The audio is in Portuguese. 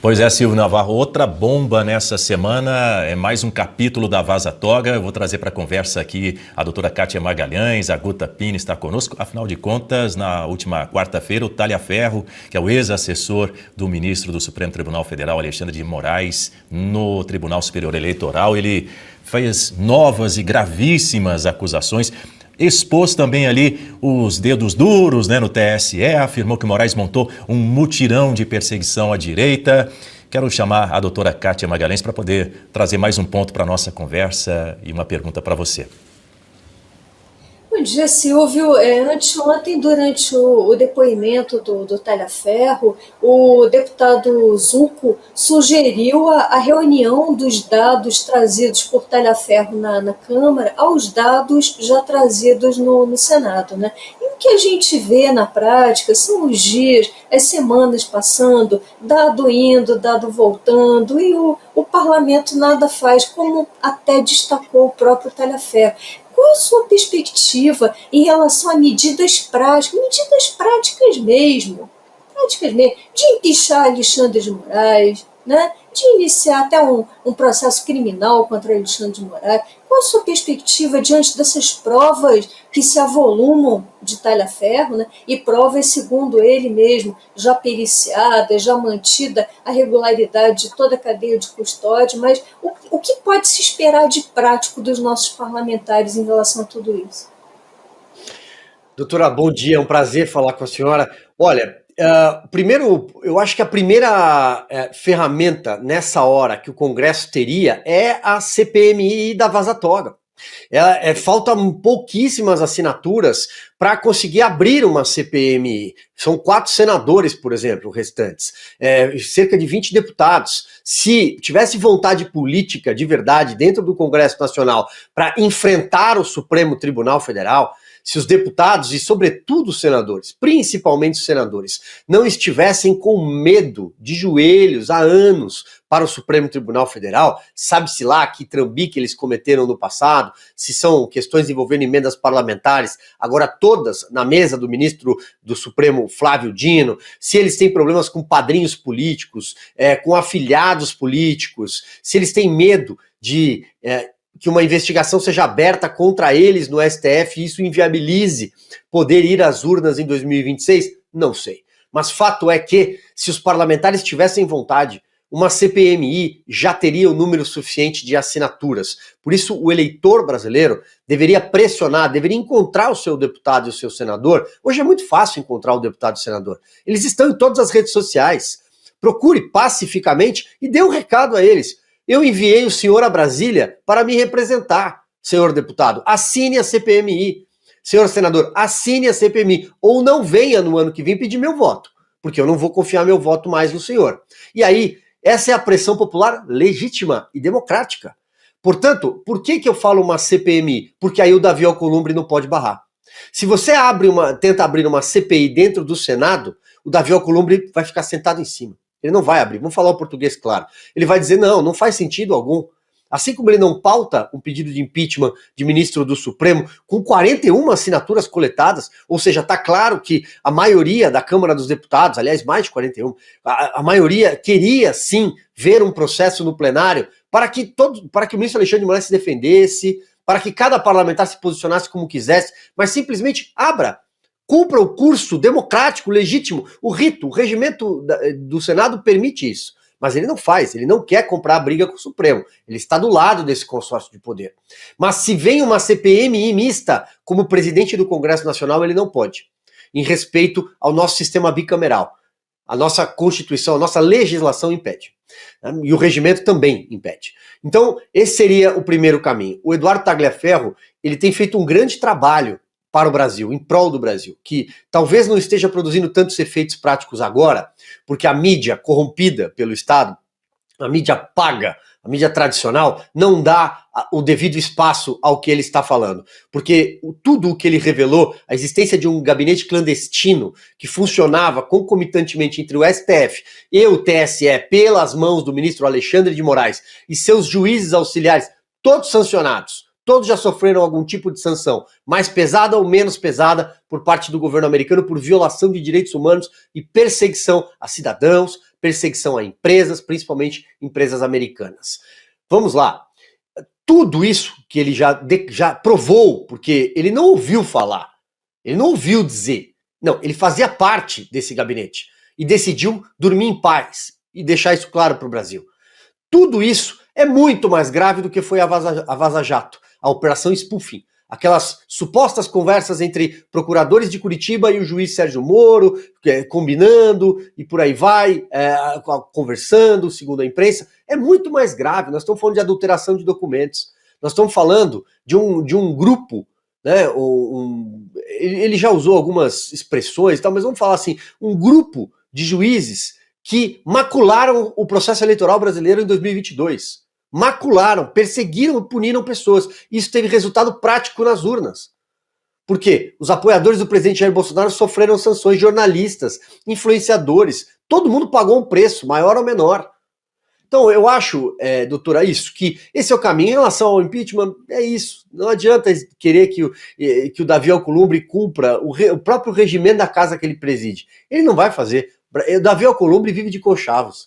Pois é, Silvio Navarro, outra bomba nessa semana, é mais um capítulo da Vaza Toga. Eu vou trazer para a conversa aqui a doutora Kátia Magalhães, a Guta Pini está conosco. Afinal de contas, na última quarta-feira, o Talhaferro, que é o ex-assessor do ministro do Supremo Tribunal Federal, Alexandre de Moraes, no Tribunal Superior Eleitoral, ele fez novas e gravíssimas acusações. Expôs também ali os dedos duros, no TSE, afirmou que Moraes montou um mutirão de perseguição à direita. Quero chamar a doutora Kátia Magalhães para poder trazer mais um ponto para a nossa conversa e uma pergunta para você. Bom dia, Silvio. Anteontem, durante o depoimento do Talhaferro, o deputado Zucco sugeriu a reunião dos dados trazidos por Talhaferro na Câmara aos dados já trazidos no Senado, né? E o que a gente vê na prática são os dias, as semanas passando, dado indo, dado voltando, e o parlamento nada faz, como até destacou o próprio Talhaferro. Qual a sua perspectiva em relação a medidas práticas mesmo, de empichar Alexandre de Moraes, né? De iniciar até um processo criminal contra Alexandre de Moraes? Qual a sua perspectiva diante dessas provas que se avolumam de Talhaferro, né? E provas, segundo ele mesmo, já periciadas, já mantida a regularidade de toda a cadeia de custódia, mas o que pode se esperar de prático dos nossos parlamentares em relação a tudo isso? Doutora, bom dia, é um prazer falar com a senhora. Olha, primeiro, eu acho que a primeira ferramenta nessa hora que o Congresso teria é a CPMI da Vaza Toga. Faltam pouquíssimas assinaturas para conseguir abrir uma CPMI. São 4 senadores, por exemplo, restantes, cerca de 20 deputados. Se tivesse vontade política de verdade dentro do Congresso Nacional para enfrentar o Supremo Tribunal Federal, se os deputados e, sobretudo, os senadores, principalmente os senadores, não estivessem com medo de joelhos há anos para o Supremo Tribunal Federal, sabe-se lá que trambique eles cometeram no passado, se são questões envolvendo emendas parlamentares, agora todas na mesa do ministro do Supremo, Flávio Dino, se eles têm problemas com padrinhos políticos, com afiliados políticos, se eles têm medo de que uma investigação seja aberta contra eles no STF e isso inviabilize poder ir às urnas em 2026? Não sei. Mas fato é que, se os parlamentares tivessem vontade, uma CPMI já teria o número suficiente de assinaturas. Por isso, o eleitor brasileiro deveria pressionar, deveria encontrar o seu deputado e o seu senador. Hoje é muito fácil encontrar o deputado e o senador. Eles estão em todas as redes sociais. Procure pacificamente e dê um recado a eles. Eu enviei o senhor a Brasília para me representar, senhor deputado. Assine a CPMI. Senhor senador, assine a CPMI. Ou não venha no ano que vem pedir meu voto, porque eu não vou confiar meu voto mais no senhor. E aí, essa é a pressão popular legítima e democrática. Portanto, por que eu falo uma CPMI? Porque aí o Davi Alcolumbre não pode barrar. Se você tenta abrir uma CPI dentro do Senado, o Davi Alcolumbre vai ficar sentado em cima. Ele não vai abrir, vamos falar o português claro. Ele vai dizer, não faz sentido algum. Assim como ele não pauta um pedido de impeachment de ministro do Supremo com 41 assinaturas coletadas, ou seja, está claro que a maioria da Câmara dos Deputados, aliás, mais de 41, a maioria queria sim ver um processo no plenário para que o ministro Alexandre de Moraes se defendesse, para que cada parlamentar se posicionasse como quisesse, mas simplesmente abra. Cumpra o curso democrático, legítimo, o rito, o regimento do Senado permite isso. Mas ele não faz, ele não quer comprar a briga com o Supremo. Ele está do lado desse consórcio de poder. Mas se vem uma CPMI mista como presidente do Congresso Nacional, ele não pode. Em respeito ao nosso sistema bicameral. A nossa Constituição, a nossa legislação impede. E o regimento também impede. Então, esse seria o primeiro caminho. O Eduardo Tagliaferro, ele tem feito um grande trabalho para o Brasil, em prol do Brasil, que talvez não esteja produzindo tantos efeitos práticos agora, porque a mídia corrompida pelo Estado, a mídia paga, a mídia tradicional, não dá o devido espaço ao que ele está falando. Porque tudo o que ele revelou, a existência de um gabinete clandestino que funcionava concomitantemente entre o STF e o TSE, pelas mãos do ministro Alexandre de Moraes e seus juízes auxiliares, todos sancionados, todos já sofreram algum tipo de sanção, mais pesada ou menos pesada, por parte do governo americano por violação de direitos humanos e perseguição a cidadãos, perseguição a empresas, principalmente empresas americanas. Vamos lá. Tudo isso que ele já provou, porque ele não ouviu falar, ele não ouviu dizer. Não, ele fazia parte desse gabinete e decidiu dormir em paz e deixar isso claro para o Brasil. Tudo isso é muito mais grave do que foi a Vaza Jato, a Operação Spoofing. Aquelas supostas conversas entre procuradores de Curitiba e o juiz Sérgio Moro, combinando e por aí vai, conversando, segundo a imprensa. É muito mais grave. Nós estamos falando de adulteração de documentos. Nós estamos falando de um grupo, né? Ele já usou algumas expressões, mas vamos falar assim, um grupo de juízes que macularam o processo eleitoral brasileiro em 2022. Macularam, perseguiram e puniram pessoas. Isso teve resultado prático nas urnas. Por quê? Os apoiadores do presidente Jair Bolsonaro sofreram sanções, jornalistas, influenciadores, todo mundo pagou um preço, maior ou menor. Então eu acho, doutora, isso, que esse é o caminho. Em relação ao impeachment, é isso. Não adianta querer que o Davi Alcolumbre cumpra o próprio regimento da casa que ele preside. Ele não vai fazer. O Davi Alcolumbre vive de conchavos.